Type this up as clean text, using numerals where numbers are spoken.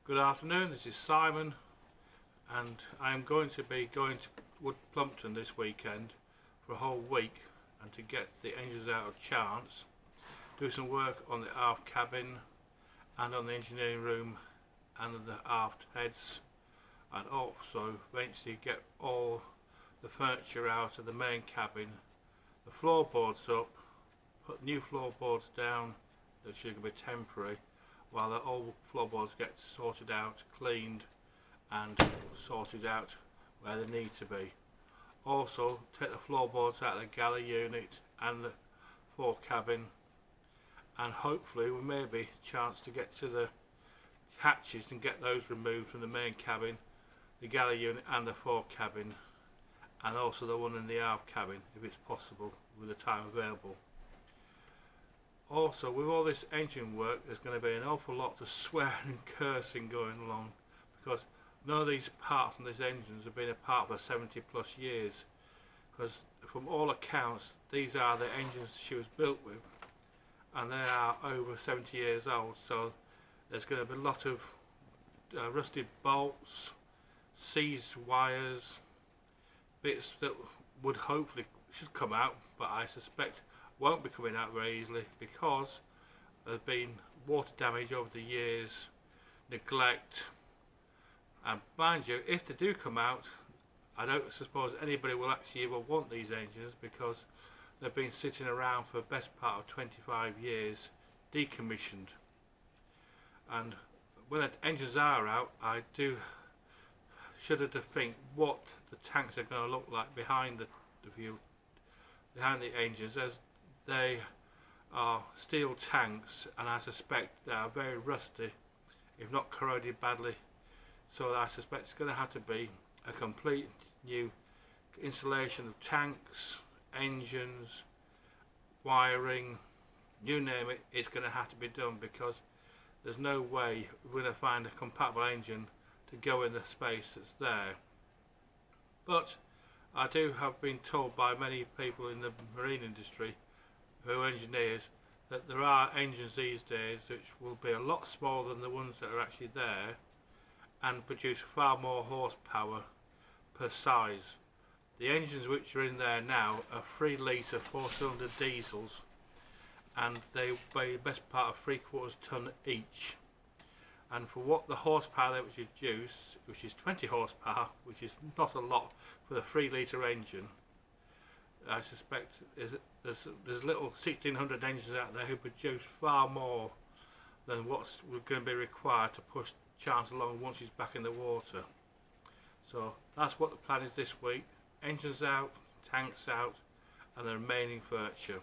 Good afternoon, this is Simon, and I'm going to be going to Wood Plumpton this weekend for a whole week, and to get the engines out of chance, do some work on the aft cabin and on the engineering room and the aft heads, and also eventually get all the furniture out of the main cabin, the floorboards up, put new floorboards down that should be temporary, while the old floorboards get sorted out, cleaned and sorted out where they need to be. Also take the floorboards out of the galley unit and the fore cabin, and hopefully we may be a chance to get to the hatches and get those removed from the main cabin, the galley unit and the fore cabin, and also the one in the aft cabin if it's possible with the time available. Also, with all this engine work, there's going to be an awful lot of swearing and cursing going along, because none of these parts on these engines have been apart for 70 plus years, because from all accounts these are the engines she was built with, and they are over 70 years old. So there's going to be a lot of rusted bolts, seized wires, bits that would hopefully should come out, but I suspect won't be coming out very easily, because there's been water damage over the years, neglect, and mind you, if they do come out, I don't suppose anybody will actually ever want these engines, because they've been sitting around for the best part of 25 years decommissioned. And when the engines are out, I do shudder to think what the tanks are going to look like behind the engines, as they are steel tanks, and I suspect they are very rusty, if not corroded badly. So I suspect it's going to have to be a complete new installation of tanks, engines, wiring, you name it, it's going to have to be done, because there's no way we're going to find a compatible engine to go in the space that's there. But I do have been told by many people in the marine industry who are engineers that there are engines these days which will be a lot smaller than the ones that are actually there, and produce far more horsepower per size. The engines which are in there now are 3 litre 4-cylinder diesels, and they weigh the best part of 3/4 tonne each. And for what the horsepower they which is produced, which is 20 horsepower, which is not a lot for the 3 litre engine, I suspect there's little 1600 engines out there who produce far more than what's going to be required to push Chance along once she's back in the water. So that's what the plan is this week: engines out, tanks out, and the remaining furniture.